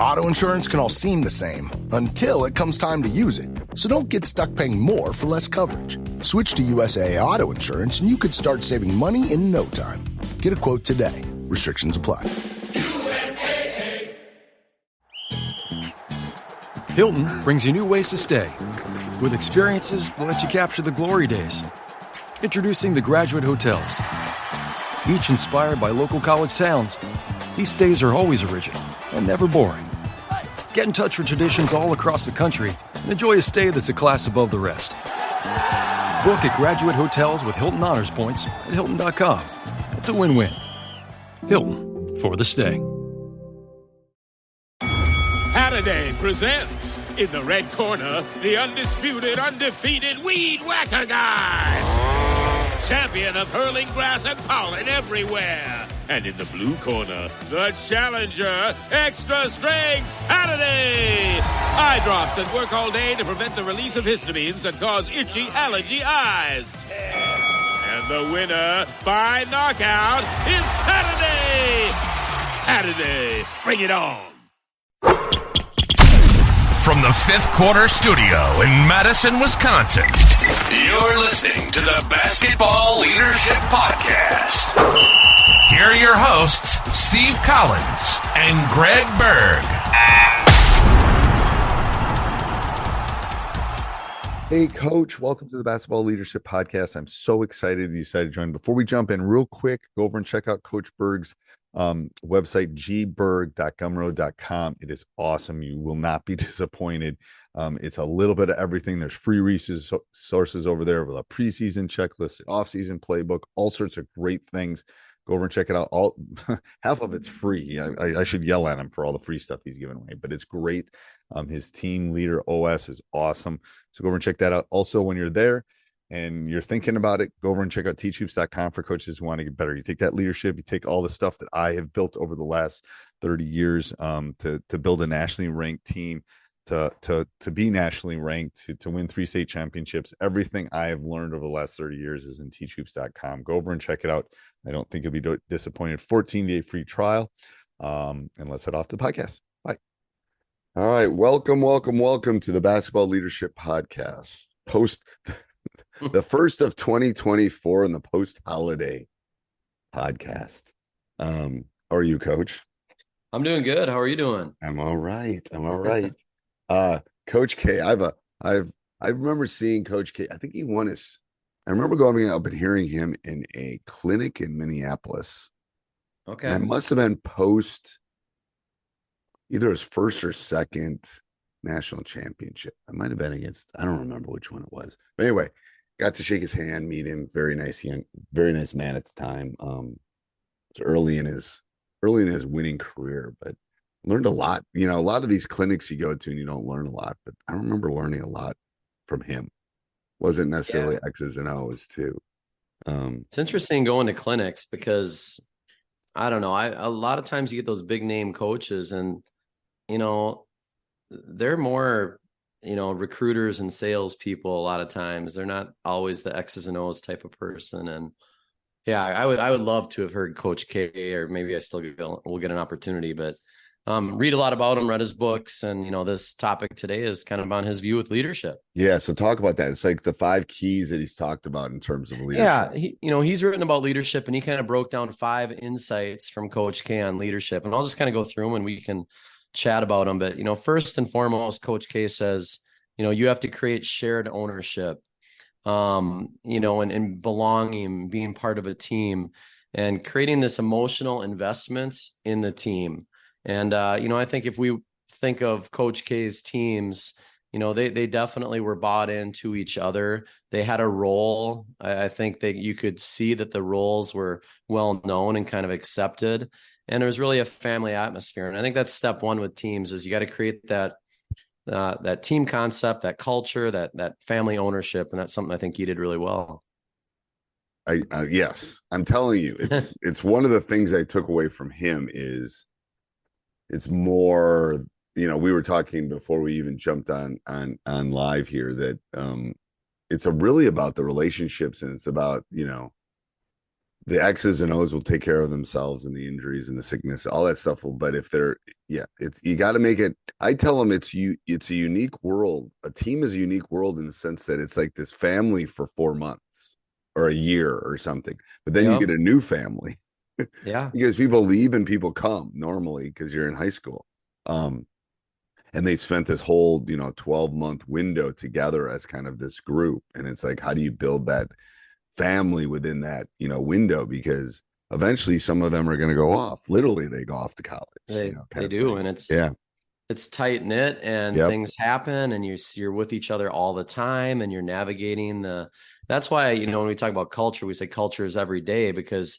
Auto insurance can all seem the same until it comes time to use it. So don't get stuck paying more for less coverage. Switch to USAA Auto Insurance and you could start saving money in no time. Get a quote today. Restrictions apply. USAA. Hilton brings you new ways to stay. With experiences that let you capture the glory days. Introducing the Graduate Hotels. Each inspired by local college towns, these stays are always original and never boring. Get in touch with traditions all across the country and enjoy a stay that's a class above the rest. Book at Graduate Hotels with Hilton Honors Points at Hilton.com. It's a win-win. Hilton, for the stay. Halliday presents, in the red corner, the undisputed, undefeated Weed Whacker Guy. Champion of hurling grass and pollen everywhere. And in the blue corner, the challenger, extra strength Halliday. Eye drops that work all day to prevent the release of histamines that cause itchy allergy eyes. And the winner by knockout is Halliday. Halliday, bring it on. From the Fifth Quarter Studio in Madison, Wisconsin, you're listening to the Basketball Leadership Podcast. Here are your hosts, Steve Collins and Greg Berg. Hey, Coach. Welcome to the Basketball Leadership Podcast. I'm so excited you decided to join. Before we jump in, real quick, go over and check out Coach Berg's website, gberg.gumroad.com. It is awesome. You will not be disappointed. It's a little bit of everything. There's free resources over there with a preseason checklist, the offseason playbook, all sorts of great things. Go over and check it out. All half of it's free. I should yell at him for all the free stuff he's giving away, but it's great. His team leader OS is awesome. So go over and check that out. Also, when you're there and you're thinking about it, go over and check out teachhoops.com for coaches who want to get better. You take that leadership, you take all the stuff that I have built over the last 30 years to build a nationally ranked team, to be nationally ranked, to win 3 state championships. Everything I have learned over the last 30 years is in teachhoops.com. Go over and check it out. I don't think you'll be disappointed. 14-day free trial. And let's head off to the podcast. Bye. All right. Welcome to the Basketball Leadership Podcast. The first of 2024 and the post-holiday podcast. How are you, Coach? I'm doing good. How are you doing? I'm all right. Coach K, I remember seeing Coach K. I think he won his. I remember going up and hearing him in a clinic in Minneapolis. Okay. And it must have been post either his first or second national championship. It might have been against, I don't remember which one it was. But anyway, got to shake his hand, meet him. Very nice man at the time. It's early in his winning career, but learned a lot. You know, a lot of these clinics you go to and you don't learn a lot, but I remember learning a lot from him. Wasn't necessarily X's and O's too. It's interesting going to clinics because I don't know. A lot of times you get those big name coaches and, you know, they're more, you know, recruiters and sales people. A lot of times they're not always the X's and O's type of person. And yeah, I would love to have heard Coach K, or maybe I still will get an opportunity, but read a lot about him, read his books. And, you know, this topic today is kind of on his view with leadership. Yeah. So talk about that. It's like the 5 keys that he's talked about in terms of leadership. Yeah. He's written about leadership and he kind of broke down 5 insights from Coach K on leadership. And I'll just kind of go through them and we can chat about them. But, you know, first and foremost, Coach K says, you know, you have to create shared ownership, you know, and belonging, being part of a team and creating this emotional investment in the team. And, you know, I think if we think of Coach K's teams, you know, they definitely were bought into each other. They had a role. I think that you could see that the roles were well known and kind of accepted. And it was really a family atmosphere. And I think that's step one with teams is you got to create that team concept, that culture, that family ownership. And that's something I think he did really well. Yes, I'm telling you, it's one of the things I took away from him is it's more, you know, we were talking before we even jumped on live here that it's really about the relationships and it's about, you know, the X's and O's will take care of themselves, and the injuries and the sickness, all that stuff will. But if they're, yeah, you got to make it. I tell them it's a unique world. A team is a unique world in the sense that it's like this family for 4 months or a year or something. But then you get a new family. Yeah. Because people leave and people come normally because you're in high school. And they spent this whole, 12-month window together as kind of this group. And it's like, how do you build that family within that, window? Because eventually some of them are going to go off. Literally, they go off to college. They do. And it's tight knit, and things happen, and you're with each other all the time, and you're navigating that's why, when we talk about culture, we say culture is every day, because,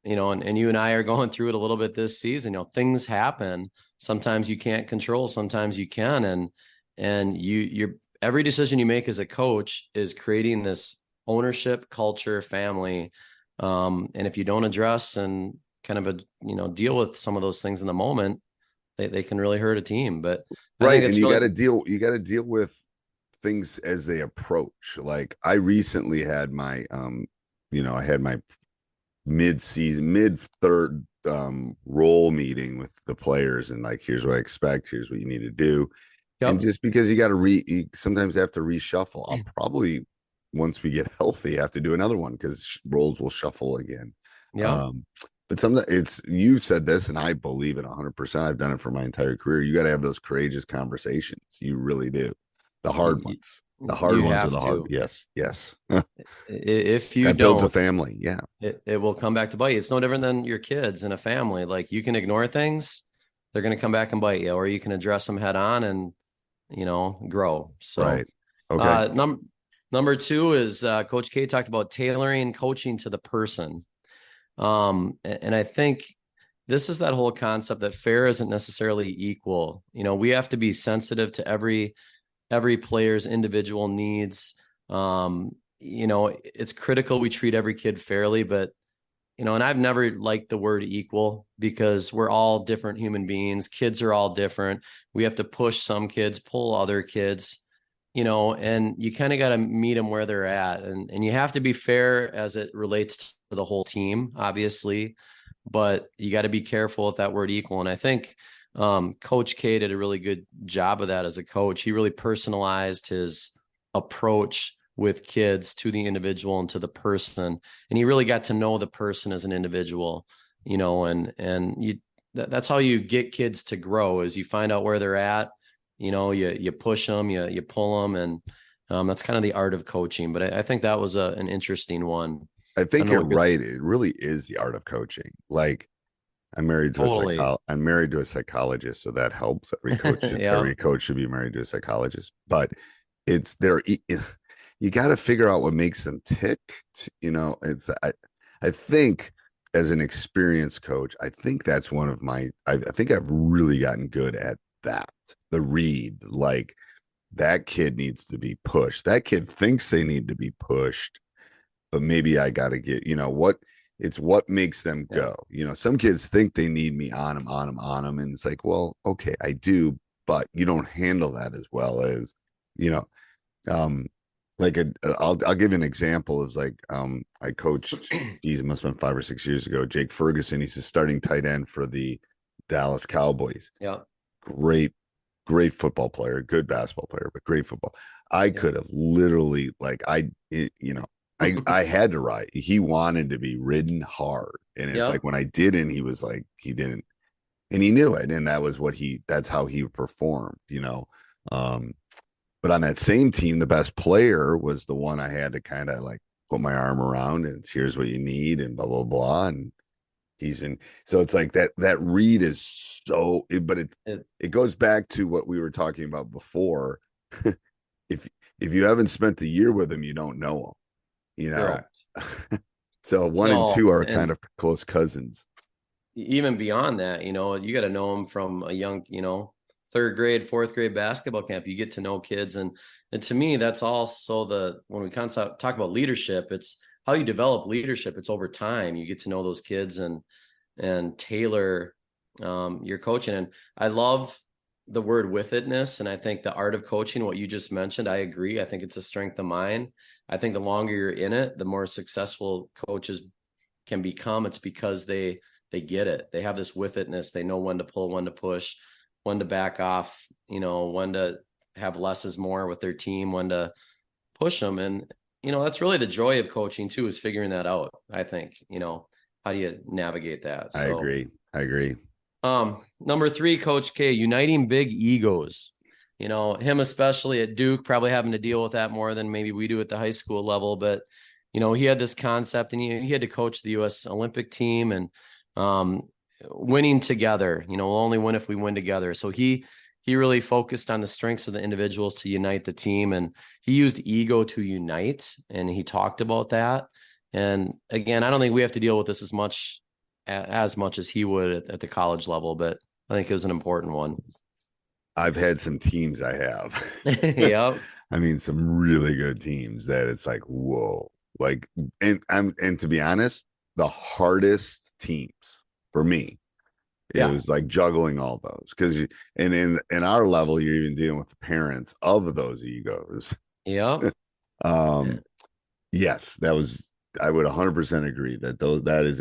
and you and I are going through it a little bit this season. Things happen. Sometimes you can't control, sometimes you can. And you're every decision you make as a coach is creating this ownership, culture, family. And if you don't address and kind of deal with some of those things in the moment, they can really hurt a team. But right. And you got to deal with things as they approach. Like I recently had my, I had my mid-third role meeting with the players, and like, here's what I expect, here's what you need to do. And just because you got to sometimes have to reshuffle. I'll probably, once we get healthy, have to do another one because roles will shuffle again. But sometimes you said this, and I believe it 100%. I've done it for my entire career. You got to have those courageous conversations. You really do. The hard ones. The hard ones are the hard. Yes. If you that builds a family, it will come back to bite you. It's no different than your kids in a family. Like, you can ignore things, they're going to come back and bite you, or you can address them head on and grow. So right. Okay. Number two is Coach K talked about tailoring coaching to the person. And I think this is that whole concept that fair isn't necessarily equal. We have to be sensitive to every player's individual needs. It's critical we treat every kid fairly, but, and I've never liked the word equal, because we're all different human beings. Kids are all different. We have to push some kids, pull other kids, and you kind of got to meet them where they're at. And you have to be fair as it relates to the whole team, obviously, but you got to be careful with that word equal. And I think Coach K did a really good job of that as a coach. He really personalized his approach with kids to the individual and to the person. And he really got to know the person as an individual, that's how you get kids to grow, is you find out where they're at, you push them, you pull them. And that's kind of the art of coaching. But I think that was an interesting one. I think you're right. It really is the art of coaching. Like, I'm married to a psychologist, so that helps. Every coach should be married to a psychologist. But you got to figure out what makes them tick. I think, as an experienced coach, I think that's one of my. I think I've really gotten good at that. The read, like, that kid needs to be pushed. That kid thinks they need to be pushed, but maybe I got to get, it's what makes them go. Some kids think they need me on them. And it's like, well, okay, I do, but you don't handle that as well as, like I'll give you an example. It's like, I coached, it must have been 5 or 6 years ago, Jake Ferguson. He's a starting tight end for the Dallas Cowboys. Yeah. Great football player, good basketball player, but great football. I could have literally, like, I had to ride. He wanted to be ridden hard. And it's like, when I didn't, he was like, he didn't, and he knew it. And that was that's how he performed, but on that same team, the best player was the one I had to kind of like put my arm around, and here's what you need, and blah, blah, blah. And so it's like that read is but it goes back to what we were talking about before. If you haven't spent the year with him, you don't know him, Correct. So 1 and 2 are kind of close cousins. Even beyond that, you got to know him from a young, third grade, fourth grade basketball camp. You get to know kids. And to me, that's also when we talk about leadership, it's how you develop leadership. It's over time. You get to know those kids and tailor your coaching. And I love the word with itness. And I think the art of coaching, what you just mentioned, I agree. I think it's a strength of mine. I think the longer you're in it, the more successful coaches can become, it's because they get it. They have this with itness. They know when to pull, when to push, when to back off, when to have less is more with their team, when to push them. And, that's really the joy of coaching too, is figuring that out. I think, how do you navigate that? I agree. Number 3, Coach K, uniting big egos. Him especially at Duke, probably having to deal with that more than maybe we do at the high school level. But, he had this concept, and he had to coach the U.S. Olympic team, and winning together, we'll only win if we win together. So he really focused on the strengths of the individuals to unite the team, and he used ego to unite, and he talked about that. And again, I don't think we have to deal with this as much as he would at the college level, but I think it was an important one. I've had some teams I have. Yep. I mean, some really good teams that it's like, whoa. Like, and to be honest, the hardest teams for me, it was like juggling all those, because in our level, you're even dealing with the parents of those egos. Yeah. Yes, I would 100% agree that is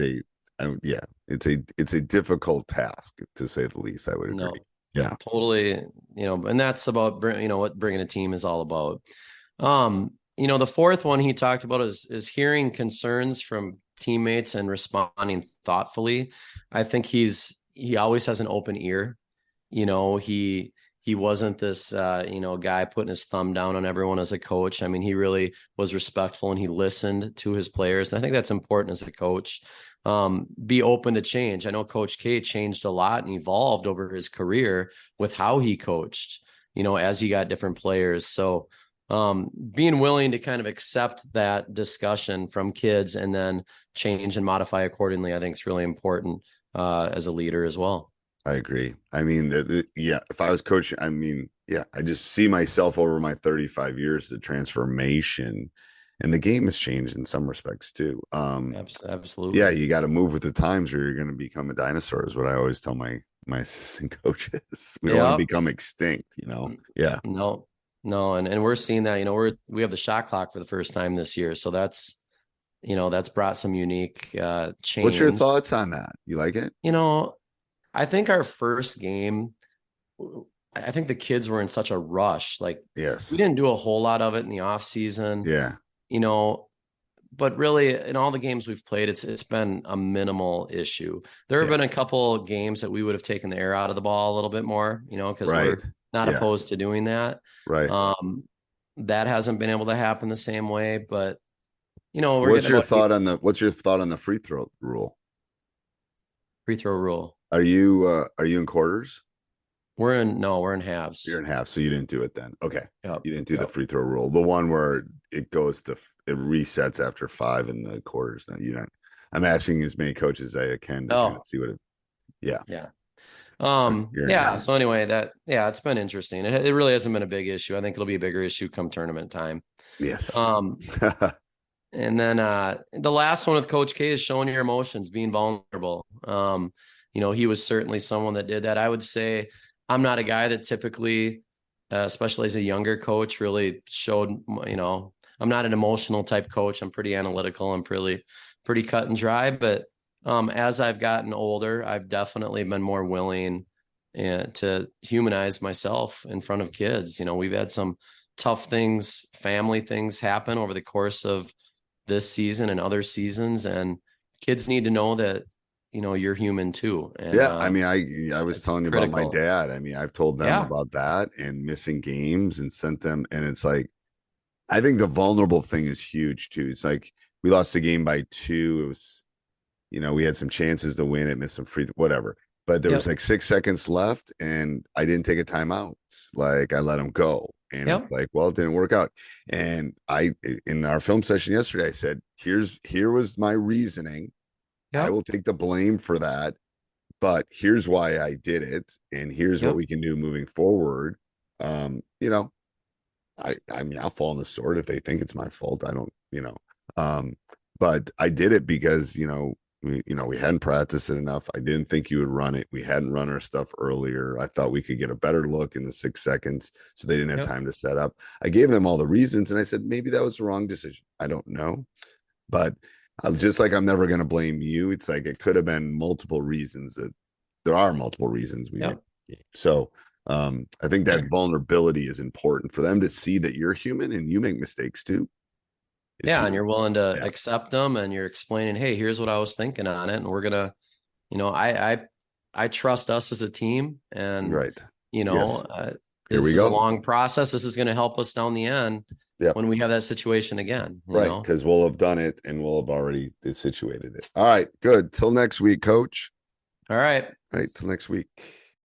it's a difficult task, to say the least. I would agree. No, yeah, totally. And that's about, what bringing a team is all about. The fourth one he talked about is hearing concerns from teammates and responding thoughtfully. I think he always has an open ear. He wasn't this, guy putting his thumb down on everyone as a coach. I mean, he really was respectful, and he listened to his players. And I think that's important as a coach. Be open to change. I know Coach K changed a lot and evolved over his career with how he coached, as he got different players. So being willing to kind of accept that discussion from kids and then change and modify accordingly, I think is really important as a leader as well. I agree. I mean, if I was coaching, I just see myself over my 35 years, the transformation, and the game has changed in some respects too. Absolutely. Yeah, you got to move with the times, or you're going to become a dinosaur, is what I always tell my assistant coaches. We don't want to become extinct, Yeah. No. And we're seeing that, we have the shot clock for the first time this year. So that's brought some unique change. What's your thoughts on that? You like it? I think our first game, I think the kids were in such a rush. Like, yes, we didn't do a whole lot of it in the off season. Yeah. But really in all the games we've played, it's been a minimal issue. There have been a couple games that we would have taken the air out of the ball a little bit more, because we're not opposed to doing that. Right. That hasn't been able to happen the same way, but what's your thought on the free throw rule? Free throw rule. Are you in quarters? We're in halves. You're in halves, so you didn't do it then. Okay. Yep. You didn't do the free throw rule. The one where it resets after 5 in the quarters. No, you're not. I'm asking as many coaches as I can to kind of see what it. Yeah. Yeah. So anyway, it's been interesting. It really hasn't been a big issue. I think it'll be a bigger issue come tournament time. Yes. And then the last one with Coach K is showing your emotions, being vulnerable. He was certainly someone that did that. I would say I'm not a guy that typically, especially as a younger coach, really showed, I'm not an emotional type coach. I'm pretty analytical. I'm pretty cut and dry. But as I've gotten older, I've definitely been more willing to humanize myself in front of kids. We've had some tough things, family things happen over the course of this season and other seasons, and kids need to know that you're human too. And, I was telling you about my dad. I've told them about that and missing games and sent them, and it's like, I think the vulnerable thing is huge too. It's like, we lost the game by 2. It was, we had some chances to win it, missed some free, whatever, but there was like 6 seconds left, and I didn't take a timeout. Like, I let them go. And it's like, well, it didn't work out. And in our film session yesterday, I said, here was my reasoning. Yep. I will take the blame for that, but here's why I did it, and here's what we can do moving forward. I'll fall on the sword if they think it's my fault. I don't, but I did it because, we hadn't practiced it enough. I didn't think you would run it. We hadn't run our stuff earlier. I thought we could get a better look in the 6 seconds, so they didn't have time to set up. I gave them all the reasons, and I said, maybe that was the wrong decision. I don't know, but Just like I'm never going to blame you. It's like it could have been multiple reasons. That there are multiple reasons we Yep. so I think that vulnerability is important for them to see that you're human and you make mistakes too. Yeah, and you're willing to accept them, and you're explaining, hey, here's what I was thinking on it, and we're gonna, I trust us as a team, and Here this we is go. a long process. This is going to help us down the end when we have that situation again. Right, because we'll have done it and we'll have already situated it. All right, good. Till next week, Coach. All right. All right, till next week.